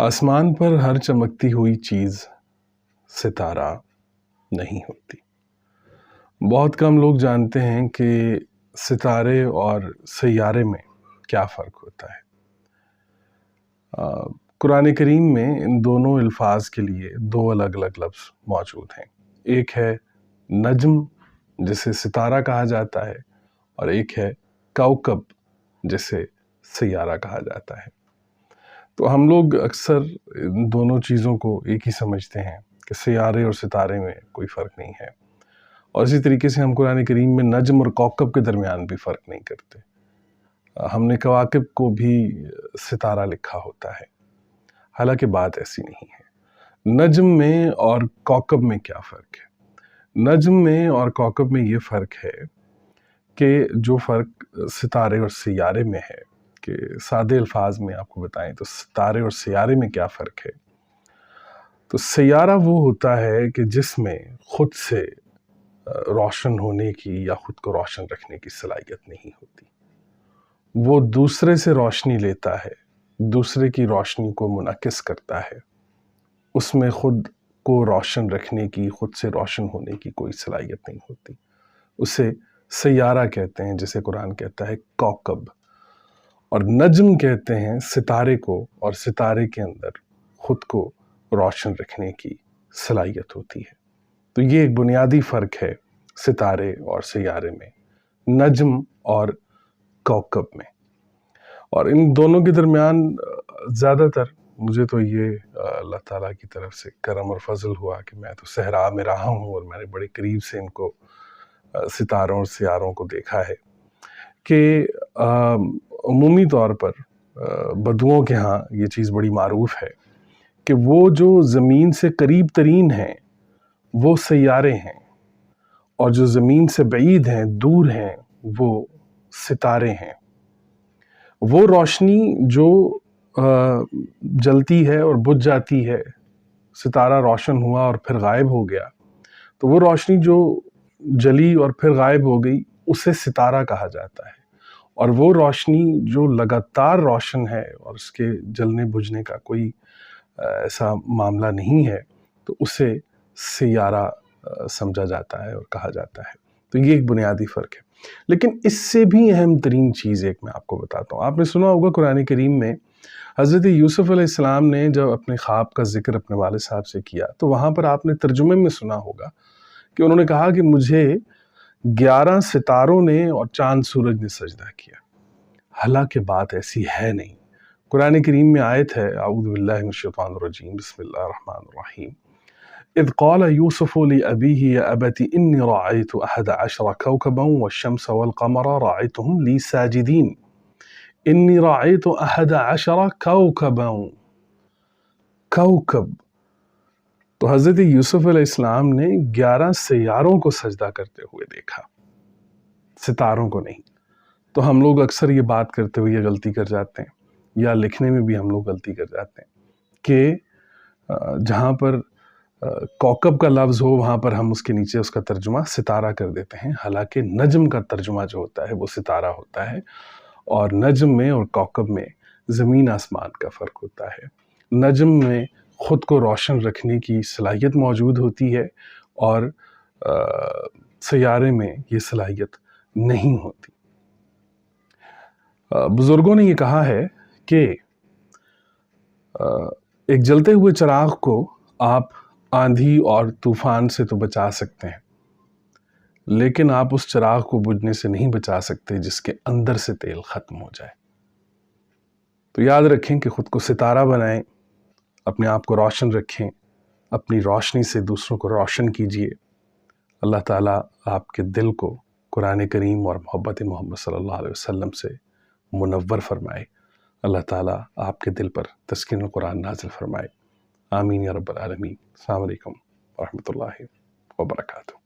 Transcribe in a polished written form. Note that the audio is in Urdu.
آسمان پر ہر چمکتی ہوئی چیز ستارہ نہیں ہوتی۔ بہت کم لوگ جانتے ہیں کہ ستارے اور سیارے میں کیا فرق ہوتا ہے۔ قرآن کریم میں ان دونوں الفاظ کے لیے دو الگ الگ لفظ موجود ہیں۔ ایک ہے نجم جسے ستارہ کہا جاتا ہے، اور ایک ہے کوكب جسے سیارہ کہا جاتا ہے۔ تو ہم لوگ اکثر ان دونوں چیزوں کو ایک ہی سمجھتے ہیں کہ سیارے اور ستارے میں کوئی فرق نہیں ہے، اور اسی طریقے سے ہم قرآن کریم میں نجم اور کوكب کے درمیان بھی فرق نہیں کرتے۔ ہم نے کواکب کو بھی ستارہ لکھا ہوتا ہے، حالانکہ بات ایسی نہیں ہے۔ نجم میں اور کوكب میں کیا فرق ہے؟ نجم میں اور کوكب میں یہ فرق ہے کہ جو فرق ستارے اور سیارے میں ہے، کہ سادے الفاظ میں آپ کو بتائیں تو ستارے اور سیارے میں کیا فرق ہے؟ تو سیارہ وہ ہوتا ہے کہ جس میں خود سے روشن ہونے کی یا خود کو روشن رکھنے کی صلاحیت نہیں ہوتی۔ وہ دوسرے سے روشنی لیتا ہے، دوسرے کی روشنی کو منعکس کرتا ہے، اس میں خود کو روشن رکھنے کی، خود سے روشن ہونے کی کوئی صلاحیت نہیں ہوتی۔ اسے سیارہ کہتے ہیں، جسے قرآن کہتا ہے کوكب، اور نجم کہتے ہیں ستارے کو، اور ستارے کے اندر خود کو روشن رکھنے کی صلاحیت ہوتی ہے۔ تو یہ ایک بنیادی فرق ہے ستارے اور سیارے میں، نجم اور کوكب میں۔ اور ان دونوں کے درمیان زیادہ تر مجھے تو یہ اللہ تعالیٰ کی طرف سے کرم اور فضل ہوا کہ میں تو صحرا میں رہا ہوں، اور میں نے بڑے قریب سے ان کو ستاروں اور سیاروں کو دیکھا ہے کہ عمومی طور پر بدوؤں کے ہاں یہ چیز بڑی معروف ہے کہ وہ جو زمین سے قریب ترین ہیں وہ سیارے ہیں، اور جو زمین سے بعید ہیں، دور ہیں، وہ ستارے ہیں۔ وہ روشنی جو جلتی ہے اور بجھ جاتی ہے، ستارہ روشن ہوا اور پھر غائب ہو گیا، تو وہ روشنی جو جلی اور پھر غائب ہو گئی اسے ستارہ کہا جاتا ہے۔ اور وہ روشنی جو لگاتار روشن ہے اور اس کے جلنے بجھنے کا کوئی ایسا معاملہ نہیں ہے، تو اسے سیارہ سمجھا جاتا ہے اور کہا جاتا ہے۔ تو یہ ایک بنیادی فرق ہے۔ لیکن اس سے بھی اہم ترین چیز ایک میں آپ کو بتاتا ہوں۔ آپ نے سنا ہوگا قرآن کریم میں حضرت یوسف علیہ السلام نے جب اپنے خواب کا ذکر اپنے والد صاحب سے کیا، تو وہاں پر آپ نے ترجمے میں سنا ہوگا کہ انہوں نے کہا کہ مجھے 11 ستاروں نے اور چاند سورج نے سجدہ کیا، حالانکہ بات ایسی ہے نہیں۔ قرآن کریم میں آیت ہے، اعوذ باللہ من الشیطان الرجیم، بسم اللہ الرحمن الرحیم، اذ قال یوسف لأبیہ یا ابت انی رأیت 11 کوكبا والشمس والقمر رأیتهم لی ساجدین، انی رأیت 11 کوكبا، کوكب۔ تو حضرت یوسف علیہ السلام نے 11 سیاروں کو سجدہ کرتے ہوئے دیکھا، ستاروں کو نہیں۔ تو ہم لوگ اکثر یہ بات کرتے ہوئے یہ غلطی کر جاتے ہیں، یا لکھنے میں بھی ہم لوگ غلطی کر جاتے ہیں کہ جہاں پر کوكب کا لفظ ہو وہاں پر ہم اس کے نیچے اس کا ترجمہ ستارہ کر دیتے ہیں، حالانکہ نجم کا ترجمہ جو ہوتا ہے وہ ستارہ ہوتا ہے، اور نجم میں اور کوكب میں زمین آسمان کا فرق ہوتا ہے۔ نجم میں خود کو روشن رکھنے کی صلاحیت موجود ہوتی ہے، اور سیارے میں یہ صلاحیت نہیں ہوتی۔ بزرگوں نے یہ کہا ہے کہ ایک جلتے ہوئے چراغ کو آپ آندھی اور طوفان سے تو بچا سکتے ہیں، لیکن آپ اس چراغ کو بجھنے سے نہیں بچا سکتے جس کے اندر سے تیل ختم ہو جائے۔ تو یاد رکھیں کہ خود کو ستارہ بنائیں، اپنے آپ کو روشن رکھیں، اپنی روشنی سے دوسروں کو روشن کیجیے۔ اللہ تعالیٰ آپ کے دل کو قرآن کریم اور محبت محمد صلی اللہ علیہ وسلم سے منور فرمائے۔ اللہ تعالیٰ آپ کے دل پر تسکین القرآن نازل فرمائے۔ آمین یا رب العالمین۔ السلام علیکم ورحمۃ اللہ وبرکاتہ۔